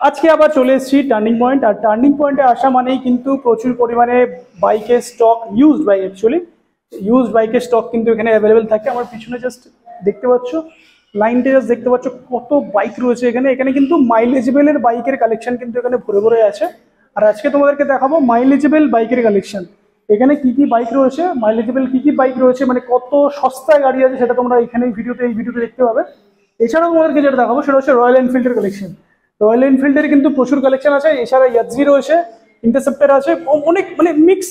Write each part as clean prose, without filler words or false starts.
আজকে আবার চলে এসেছি টার্নিং পয়েন্ট। আর টার্নিং পয়েন্টে আসা মানেই কিন্তু প্রচুর পরিমাণে বাইকের stock, used bike, actually used বাইকের স্টক কিন্তু এখানে অ্যাভেলেবেল থাকে। আমার পিছনে জাস্ট দেখতে পাচ্ছ, লাইনটা জাস্ট দেখতে পাচ্ছ কত বাইক রয়েছে এখানে। এখানে কিন্তু মাইলেজেবলের বাইকের কালেকশন কিন্তু এখানে ভরে ভরে আছে। আর আজকে তোমাদেরকে দেখাবো মাইলেজেবল বাইকের কালেকশন। এখানে কি কি বাইক রয়েছে, মাইলেজেবল কি কি বাইক রয়েছে, মানে কত সস্তায় গাড়ি আছে সেটা তোমরা এখানে এই ভিডিওতে দেখতে পাবে। এছাড়াও তোমাদেরকে যেটা দেখাবো সেটা হচ্ছে রয়্যাল এনফিল্ডের কালেকশন। রয়্যাল এনফিল্ডের কিন্তু প্রচুর কালেকশন আছে। এছাড়া ইয়াজি রয়েছে, ইন্টারসেপ্টর আছে, অনেক মানে মিক্স।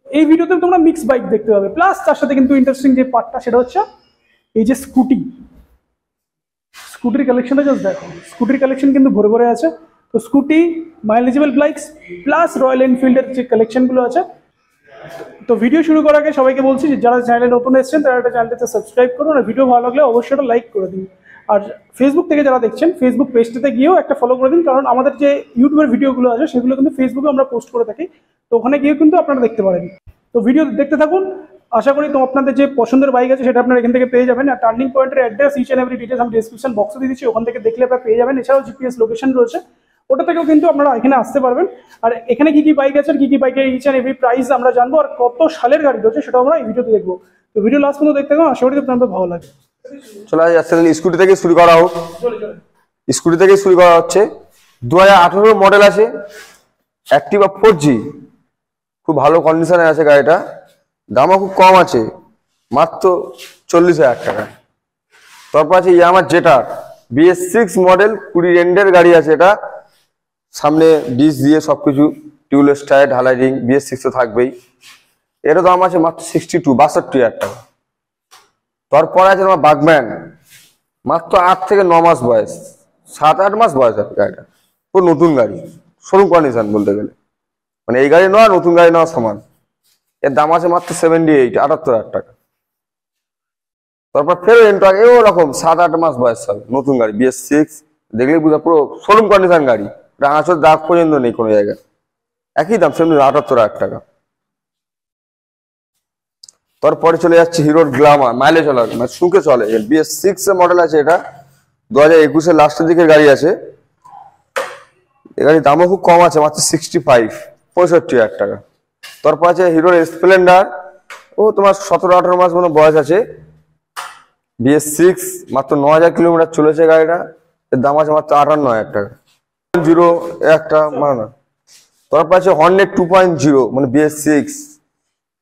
এই ভিডিওতে তোমরা মিক্স বাইক দেখতে পাবে। প্লাস তার সাথে কিন্তু ইন্টারেস্টিং যে পার্টটা সেটা হচ্ছে এই যে স্কুটির কালেকশনটা জাস্ট দেখো। স্কুটির কালেকশন কিন্তু ভরে ভরে আছে। তো স্কুটি, মাইলেজেবল বাইকস প্লাস রয়্যাল এনফিল্ডের যে কালেকশনগুলো আছে। তো ভিডিও শুরু করার আগে সবাইকে বলছি যে যারা চ্যানেলে নতুন এসেছেন তারা একটা চ্যানেলটাতে সাবস্ক্রাইব করুন, আর ভিডিও ভালো লাগলে অবশ্যই একটা লাইক করে দিন। আর ফেসবুক থেকে যারা দেখছেন ফেসবুক পেজটাতে গিয়েও একটা ফলো করে দিন, কারণ আমাদের যে ইউটিউবের ভিডিওগুলো আছে সেগুলো কিন্তু ফেসবুকে আমরা পোস্ট করে থাকি। তো ওখানে গিয়েও কিন্তু আপনারা দেখতে পারেন। তো ভিডিও দেখতে থাকুন। আশা করি তো আপনাদের যে পছন্দের বাইক আছে সেটা আপনারা এখান থেকে পেয়ে যাবেন। আর টার্নিং পয়েন্টের address, each and every details আমি ডিসক্রিপশন বক্সে দিয়ে দিচ্ছি, ওখান থেকে দেখলে আপনারা পেয়ে যাবেন। এছাড়াও জিপিএস লোকেশন রয়েছে, ওটা থেকেও কিন্তু আপনারা এখানে আসতে পারবেন। আর এখানে কি কি বাইক আছে, কি কি বাইকের ইচ অ্যান্ড এভরি প্রাইস আমরা জানবো, আর কত সালের গাড়ি রয়েছে সেটা আমরা এই ভিডিওতে দেখবো। তো ভিডিও লাস্ট পর্যন্ত দেখতে থাকুন, আশা করি আপনাদের ভালো লাগে। চলে যাচ্ছে স্কুটি থেকে শুরু করা হোক। স্কুটি থেকে শুরু করা হচ্ছে 2018 মডেল আছে, অ্যাক্টিভা 4G, খুব ভালো কন্ডিশনে আছে গাড়িটা। দামও খুব কম আছে, মাত্র 40,000 টাকা। তারপর আছে ইয়ামাহা জেটার BS6 মডেল, 20 এন্ডের গাড়ি আছে এটা। সামনে ডিস দিয়ে সবকিছু, টিউবলেস টায়ার, ঢালাই রিং, BS6 তো থাকবেই। এর দাম আছে মাত্র 62,000 টাকা। তারপর আছে তোমার বাগম্যান, মাত্র 8 থেকে 9 মাস বয়স, 7-8 মাস বয়স আছে গাড়িটা। পুরো নতুন গাড়ি, শোরুম কন্ডিশন বলতে গেলে, মানে এই গাড়ি নেওয়া নতুন গাড়ি নেওয়া সমান। এর দাম আছে মাত্র 78,000 টাকা। তারপর ফের এন্ট্রাক, এরকম 7-8 মাস বয়স হবে, নতুন গাড়ি, BS6, দেখলে বুঝা পুরো শোরুম কন্ডিশন গাড়ি, আঁচড় দাগ পর্যন্ত নেই কোনো জায়গায়। একই দাম 78,000 টাকা। তারপরে চলে যাচ্ছে হিরোর গ্ল্যামার, মাইলেজ চলার মানে সুখে চলে, BS6 মডেল আছে এটা, 2021-এর লাস্টের দিকের গাড়ি আছে। এই গাড়ির দামও খুব কম আছে, মাত্র 65,000 টাকা। তারপর আছে হিরোর স্প্লেন্ডার, ও তোমার 17-18 মাস মতো বয়স আছে, BS6, মাত্র 9,000 কিলোমিটার চলেছে গাড়িটা। এর দাম আছে মাত্র 58,000 টাকা। জিরো একটা মানে না। তারপর আছে হর্নেট 2.0, মানে BS6,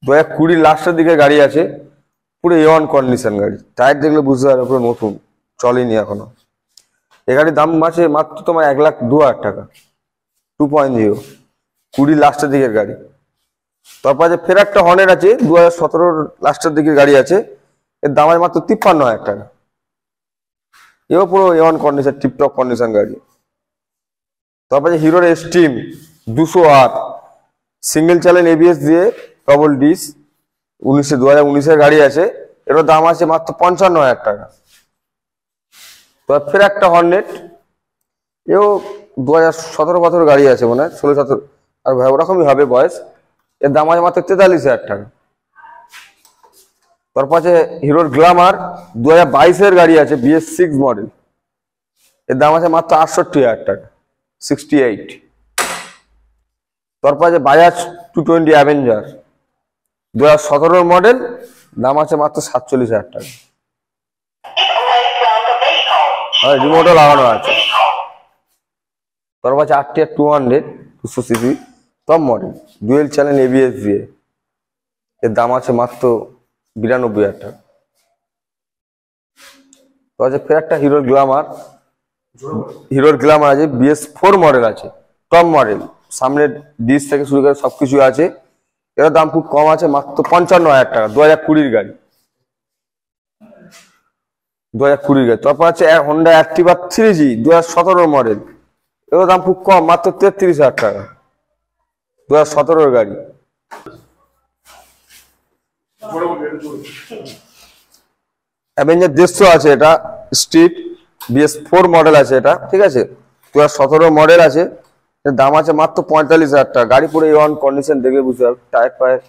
2020 লাস্টের দিকে গাড়ি আছে, পুরো A1 কন্ডিশন গাড়ি। টায়ার দেখলে বুঝতে পারবে পুরো নতুন, চলেনি এখনো। এই গাড়ির দাম আছে মাত্র তোমার 1,02,000 টাকা, 2.0, 20 লাস্টের দিকের গাড়ি। তারপর আছে ফের একটা হর্নেট আছে, 2017 লাস্টের দিকের গাড়ি আছে, এর দাম আছে মাত্র 53,000 টাকা। এও পুরো A1 কন্ডিশন, টিপটপ কন্ডিশন গাড়ি। তারপর আছে হিরোর Xtreme 200R, single channel ABS দিয়ে, ডবল ডিস, 2019-এর গাড়ি আছে, এর দাম আছে মাত্র 55,000 টাকা। তো ফের একটা হর্নেট, এও 2017-18 গাড়ি আছে, মানে 16-17 আর ওরকমই হবে বয়স। এর দাম আছে মাত্র 43,000 টাকা। তারপর আছে হিরোর গ্ল্যামার, 2022-এর গাড়ি আছে, BS6 মডেল, এর দাম আছে মাত্র 68,000 টাকা, 68। তারপর আছে বাজাজ 220 অ্যাভেঞ্জার, 2017 মডেল, দাম আছে মাত্র 47,000 টাকা। রিমোটও লাগানো আছে। তারপর আছে RTR 200, 200 CC top model, dual channel ABS দিয়ে, এর দাম আছে মাত্র 92,000 টাকা। তো আছে ফের একটা হিরোর গ্ল্যামার আছে, BS4 মডেল আছে, টপ মডেল, সামনের ডিস থেকে শুরু করে সবকিছু আছে। এর দাম খুব কম আছে, মাত্র 55,000 টাকা, 2020-এর গাড়ি, 2020 গাড়ি। তারপর আছে হোন্ডা অ্যাক্টিভা 3G, 2017 মডেল, এর দাম খুব কম, মাত্র 33,000 টাকা, 2017-এর গাড়ি। অ্যাভেঞ্জার 150 আছে, এটা স্ট্রিট, BS4 মডেল আছে এটা, ঠিক আছে, 2017 মডেল আছে, এর দাম আছে মাত্র 45,000 টাকা। গাড়ি পুরো A1 কন্ডিশন, দেখলে বুঝতে পারবে, টায়ার ফায়ার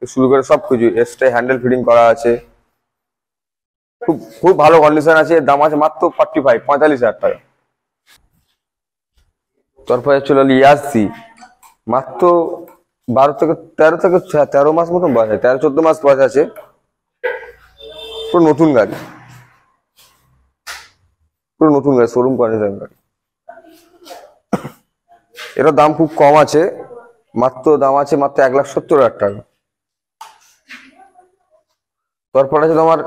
শুরু করে সবকিছু, এক্সট্রা হ্যান্ডেল ফিটিং করা আছে, খুব খুব ভালো কন্ডিশন আছে। এর দাম আছে মাত্র 45,000 টাকা। তারপরে চলে এলো ইয়াসি, মাত্র 13 মাস মতন বয়স আছে, 13-14 মাস বয়স আছে, পুরো নতুন গাড়ি, শোরুম কন্ডিশন গাড়ি। এটার দাম খুব কম আছে, দাম আছে মাত্র 1,70,000 টাকা। তারপর আছে তোমার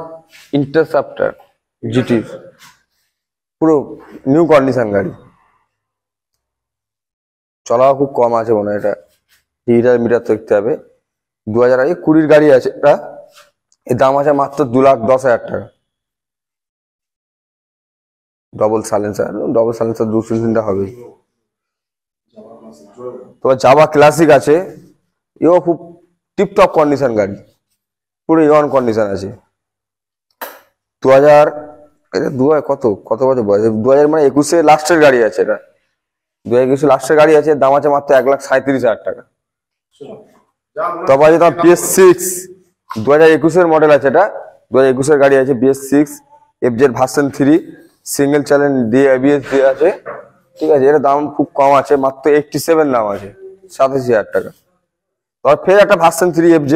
ইন্টারসেপ্টর জিটি, পুরো নিউ কন্ডিশন গাড়ি, চলাও খুব কম আছে মনে হয়, এটা ডিজিটাল মিটার দেখতে হবে। 2020 গাড়ি আছে এটা, এর দাম আছে মাত্র 2,10,000 টাকা। ডবল সাইলেন্সার 2 হবে। তোমার জাভা ক্লাসিক আছে, এও খুব টিপটপ কন্ডিশন গাড়ি, পুরো ইয়ন কন্ডিশন আছে। 2000 কত বছর বয়স, 2000 মানে 21-এ লাস্টের গাড়ি আছে এটা, 2021 লাস্টের গাড়ি আছে, দাম আছে মাত্র 1,37,000 টাকা। তারপর আছে তোমার BS6, 2021-এর মডেল আছে এটা, 2021-এর গাড়ি আছে, BS6 FZ version 3, single channel দিয়ে ABS দিয়ে আছে, ঠিক আছে। এর দাম খুব কম আছে, মাত্র 87 দাম আছে, 87,000 টাকা। তারপর ফের একটা version 3 FZ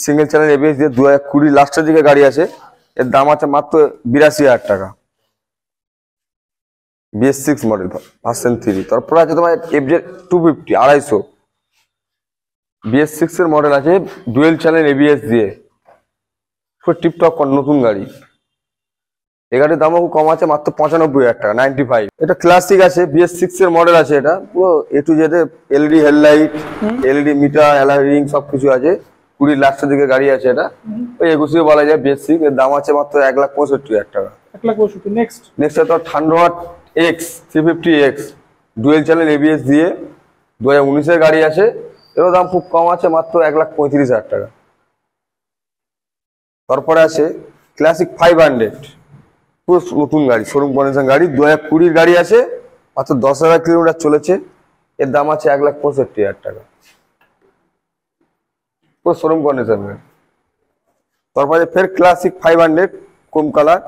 single channel ABS দিয়ে 2020 লাস্টের দিকে গাড়ি আছে, এর দাম আছে মাত্র 82,000 টাকা, BS6 মডেল ভার্সন 3। তারপর আছে তোমার FZ 250 250, BS6 এর মডেল আছে, ডুয়েল চ্যানেল ABS দিয়ে, খুব টিপটপ নতুন গাড়ি। এই গাড়ির দামও খুব কম আছে, মাত্র 95,000 টাকা, 95। এটা ক্লাসিক আছে, BS6 এর মডেল আছে, এটা পুরো A to Z LED headlight, LED meter, alloy ring সবকিছু আছে, 20 লাস্টের দিকে গাড়ি আছে এটা, ওই 21 বলা যায় BS6। এর দাম আছে মাত্র 1,65,000 টাকা। 1,65,000। নেক্সট আছে Thunderbird X 350X dual channel ABS দিয়ে, 2019-এর গাড়ি আছে, এর দাম খুব কম আছে, মাত্র 1,35,000 টাকা। তারপরে আছে ক্লাসিক 500, পুরো নতুন গাড়ি, শোরুম কন্ডিশন গাড়ি, 2020-এর গাড়ি আছে, মাত্র 10,000 কিলোমিটার চলেছে, এর দাম আছে 1,65,000 টাকা, পুরো শোরুম কন্ডিশন গাড়ি। তারপরে ফের ক্লাসিক 500 কম কালার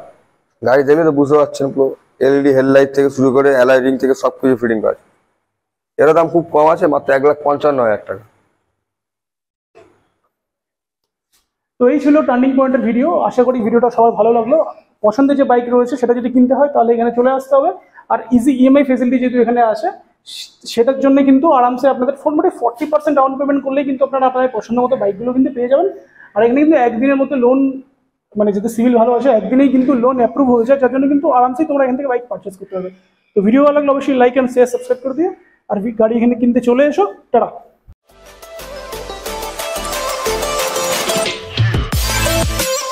গাড়ি, দেখলে তো বুঝতে পারছেন, পুরো LED হেডলাইট থেকে শুরু করে অ্যালয় রিং থেকে সবকিছু ফিটিং করা, এর দাম খুব কম আছে, মাত্র 1,55,000 টাকা। তো এই ছিল টার্নিং পয়েন্টের ভিডিও। আশা করি ভিডিওটা সবার ভালো লাগলো। পছন্দের যে বাইক রয়েছে সেটা যদি কিনতে হয় তাহলে এখানে চলে আসতে হবে। আর ইজি EMI ফেসিলিটি যেহেতু এখানে আছে, সেটার জন্য কিন্তু আরামসে আপনাদের মোটামুটি 40% ডাউন পেমেন্ট করলেই কিন্তু আপনারা আপনাদের পছন্দ মতো বাইকগুলো কিন্তু পেয়ে যাবেন। আর এখানে কিন্তু একদিনের মধ্যে লোন, মানে যদি সিভিল ভালো আছে একদিনেই কিন্তু লোন অ্যাপ্রুভ হয়ে যায়, যার জন্য কিন্তু আরামসেই তোমরা এখান থেকে বাইক পারচেস করতে হবে। তো ভিডিও ভালো লাগলে অবশ্যই লাইক অ্যান্ড শেয়ার সাবস্ক্রাইব করে দিও, আর গাড়ি এখানে কিনতে চলে এসো। টাটা।